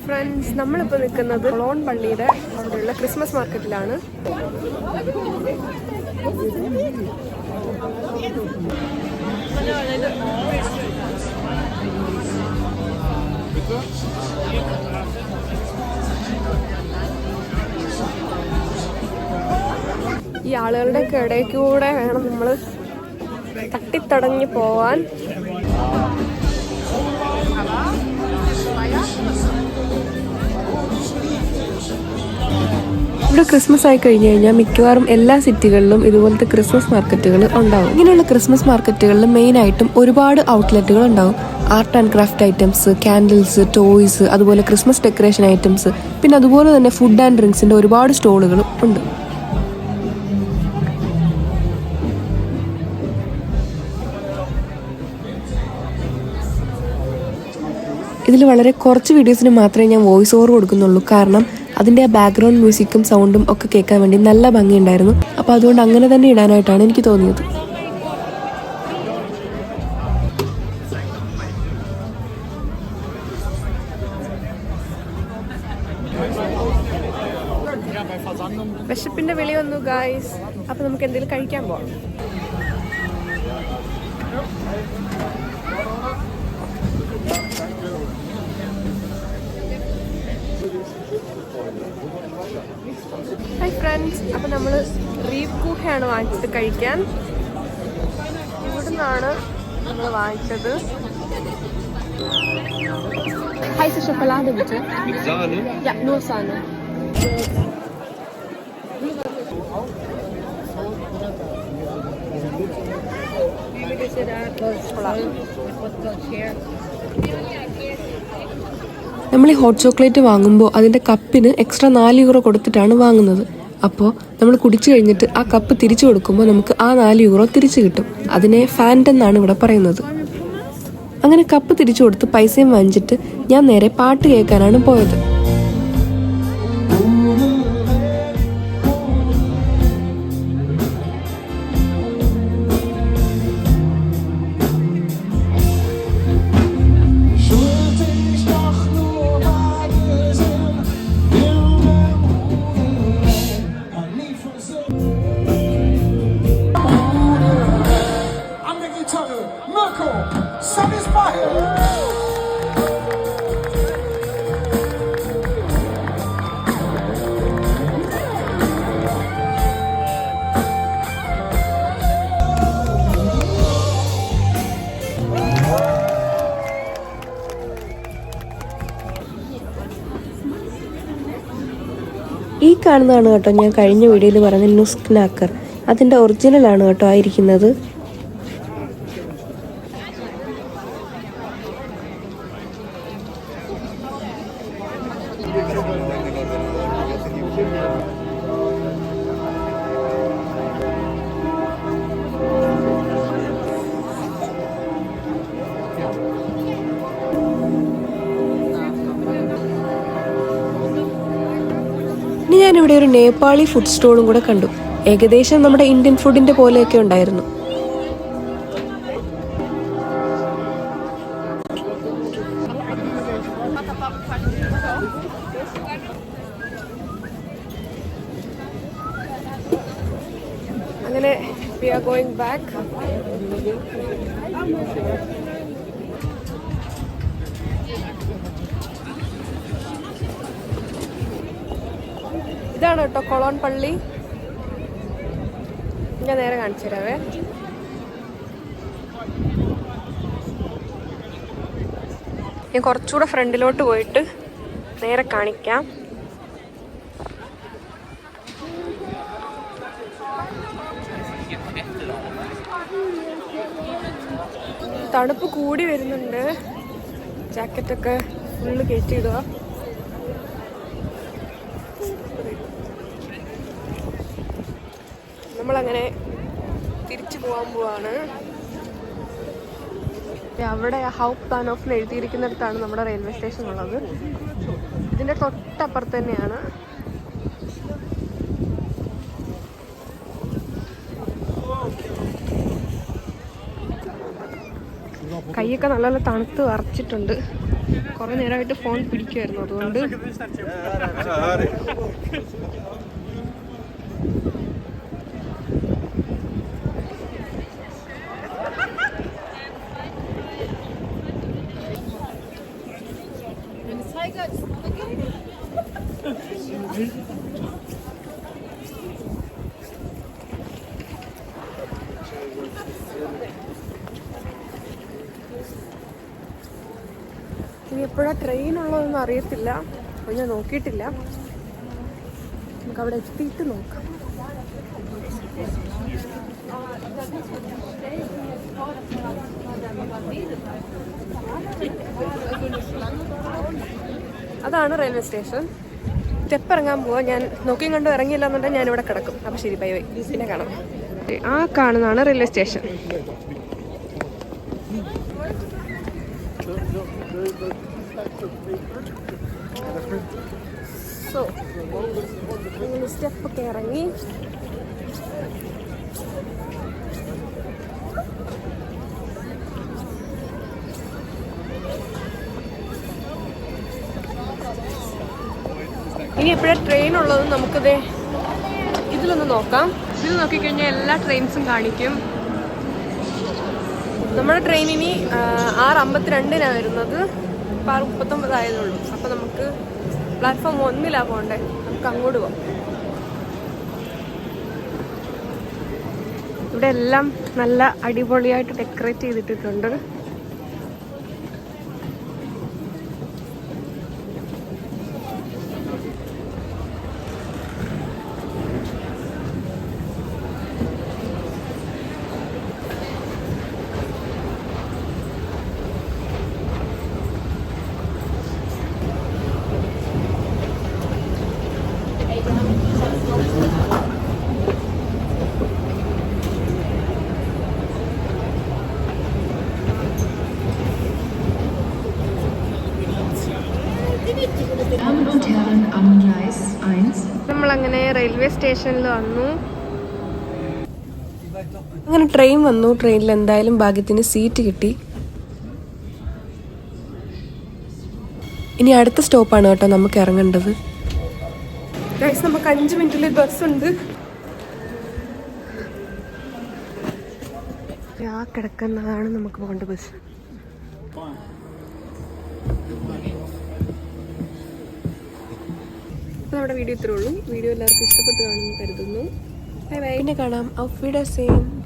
Friends, നമ്മളിപ്പോൾ നിൽക്കുന്നത് Cologne പള്ളിയുടെ അവിടെയുള്ള ക്രിസ്മസ് മാർക്കറ്റിലാണ്. ഈ ആളുകളുടെ ഇടയിൽ കൂടെ വേണം നമ്മൾ തട്ടിത്തടഞ്ഞു പോവാൻ. ഇവിടെ ക്രിസ്മസ് ആയി കഴിഞ്ഞു കഴിഞ്ഞാൽ മിക്കവാറും എല്ലാ സിറ്റികളിലും ഇതുപോലത്തെ ക്രിസ്മസ് മാർക്കറ്റുകൾ ഉണ്ടാവും. ഇങ്ങനെയുള്ള ക്രിസ്മസ് മാർക്കറ്റുകളിൽ മെയിനായിട്ടും ഒരുപാട് ഔട്ട്ലെറ്റുകൾ ഉണ്ടാവും. Art and craft items, candles, toys, അതുപോലെ ക്രിസ്മസ് ഡെക്കറേഷൻ ഐറ്റംസ്, പിന്നെ അതുപോലെ തന്നെ ഫുഡ് ആൻഡ് ഡ്രിങ്ക്സിന്റെ ഒരുപാട് സ്റ്റോളുകളും ഉണ്ട്. ഇതിൽ വളരെ കുറച്ച് വീഡിയോസിന് മാത്രമേ ഞാൻ വോയിസ് ഓവർ കൊടുക്കുന്നുള്ളൂ. കാരണം അതിൻ്റെ ആ ബാക്ക്ഗ്രൗണ്ട് മ്യൂസിക്കും സൗണ്ടും ഒക്കെ കേൾക്കാൻ വേണ്ടി നല്ല ഭംഗിയുണ്ടായിരുന്നു. അപ്പോൾ അതുകൊണ്ട് അങ്ങനെ തന്നെ ഇടാനായിട്ടാണ് എനിക്ക് തോന്നിയത്. വിശപ്പിന്റെ വിളി വന്നു ഗായ്സ്. അപ്പോൾ നമുക്ക് എന്തെങ്കിലും കഴിക്കാൻ പോവാം. ഹായ് ഫ്രണ്ട്സ്, അപ്പോൾ നമ്മൾ റീവ് കൂട്ടയാണ് വാങ്ങിച്ചത് കഴിക്കാൻ. ഇവിടുന്നാണ് നമ്മൾ വാങ്ങിച്ചത്. Heiße Schokolade bitte. Mit Sahne? Ja, nur Sahne. നമ്മൾ ഈ ഹോട്ട് ചോക്ലേറ്റ് വാങ്ങുമ്പോൾ അതിൻ്റെ കപ്പിന് എക്സ്ട്രാ 4 യൂറോ കൊടുത്തിട്ടാണ് വാങ്ങുന്നത്. അപ്പോൾ നമ്മൾ കുടിച്ചു കഴിഞ്ഞിട്ട് ആ കപ്പ് തിരിച്ചു കൊടുക്കുമ്പോൾ നമുക്ക് ആ 4 യൂറോ തിരിച്ചു കിട്ടും. അതിനെ ഫാൻറ്റ് എന്നാണ് ഇവിടെ പറയുന്നത്. അങ്ങനെ കപ്പ് തിരിച്ചു കൊടുത്ത് പൈസയും വാങ്ങിച്ചിട്ട് ഞാൻ നേരെ പാട്ട് കേൾക്കാനാണ് പോയത്. ഈ കാണുന്നതാണ് കേട്ടോ ഞാൻ കഴിഞ്ഞ വീഡിയോയിൽ പറഞ്ഞ നുസ്ക്നാക്കർ. അതിൻ്റെ ഒറിജിനലാണ് കേട്ടോ ആയിരിക്കുന്നത്. ഇനി ഞാനിവിടെ ഒരു നേപ്പാളി ഫുഡ് സ്റ്റോളും കൂടെ കണ്ടു. ഏകദേശം നമ്മുടെ ഇന്ത്യൻ ഫുഡിന്റെ പോലെയൊക്കെ ഉണ്ടായിരുന്നു. അങ്ങനെ we are going back. ഇതാണ് കേട്ടോ കൊളോൺ പള്ളി. ഞാൻ നേരെ കാണിച്ചു തരാവേ. ഞാൻ കുറച്ചുകൂടെ ഫ്രണ്ടിലോട്ട് പോയിട്ട് നേരെ കാണിക്കാം. തണുപ്പ് കൂടി വരുന്നുണ്ട്. ജാക്കറ്റൊക്കെ ഫുള്ള് കയറ്റിയിടുക. നമ്മളങ്ങനെ തിരിച്ചു പോകാൻ പോവാണ്. അവിടെ ഹൗപ്പ് താനോഫ് എന്ന് എഴുതിയിരിക്കുന്നിടത്താണ് നമ്മുടെ റെയിൽവേ സ്റ്റേഷൻ ഉള്ളത്. ഇതിൻ്റെ തൊട്ടപ്പുറത്ത് തന്നെയാണ്. കൈയൊക്കെ നല്ല തണുത്ത് വറച്ചിട്ടുണ്ട്. കുറേ നേരമായിട്ട് ഫോൺ പിടിക്കുമായിരുന്നു, അതുകൊണ്ട് ഇനി എപ്പോഴാണ് ട്രെയിൻ ഉള്ളതൊന്നും അറിയത്തില്ല, അപ്പോൾ ഞാൻ നോക്കിയിട്ടില്ല. നമുക്ക് അവിടെ എത്തിയിട്ട് നോക്കാം. അതാണ് റെയിൽവേ സ്റ്റേഷൻ. സ്റ്റെപ്പ് ഇറങ്ങാൻ പോവാ. ഞാൻ നോക്കിയും കണ്ടു ഇറങ്ങിയില്ല എന്നുണ്ടെങ്കിൽ ഞാനിവിടെ കിടക്കും. അപ്പോൾ ശരി, ബൈ ബൈ, പിന്നെ കാണാം. ആ കാണുന്നതാണ് റെയിൽവേ സ്റ്റേഷൻ. സോ സ്റ്റെപ്പൊക്കെ ഇറങ്ങി ഇനി എപ്പോഴാണ് ട്രെയിൻ ഉള്ളത് നമുക്കിത് ഇതിലൊന്ന് നോക്കാം. ഇതിൽ നോക്കിക്കഴിഞ്ഞാൽ എല്ലാ ട്രെയിൻസും നമ്മുടെ ട്രെയിൻ ഇനി 6:52 വരുന്നത്. ഇപ്പോൾ 6:39 ആയതുള്ളൂ. അപ്പോൾ നമുക്ക് പ്ലാറ്റ്ഫോം 1 പോകണ്ടേ, നമുക്ക് അങ്ങോട്ട് പോകാം. ഇവിടെ എല്ലാം നല്ല അടിപൊളിയായിട്ട് ഡെക്കറേറ്റ് ചെയ്തിട്ടിട്ടുണ്ട്. നമ്മളങ്ങനെ റെയിൽവേ സ്റ്റേഷനിൽ വന്നു. അങ്ങനെ ട്രെയിൻ വന്നു. ട്രെയിനിൽ എന്തായാലും ഭാഗ്യത്തിന് സീറ്റ് കിട്ടി. ഇനി അടുത്ത സ്റ്റോപ്പാണ് കേട്ടോ നമുക്ക് ഇറങ്ങേണ്ടത്. നമുക്ക് 5 മിനിറ്റിൽ ബസ്സുണ്ട്. ആ കിടക്കുന്നതാണ് നമുക്ക് പോകേണ്ട ബസ്. നമ്മുടെ വീഡിയോ ഇത്രേ ഉള്ളൂ. വീഡിയോ എല്ലാവർക്കും ഇഷ്ടപ്പെട്ടു കാണുമെന്ന് കരുതുന്നു. ബൈ ബൈ, പിന്നെ കാണാം. auf Wiedersehen.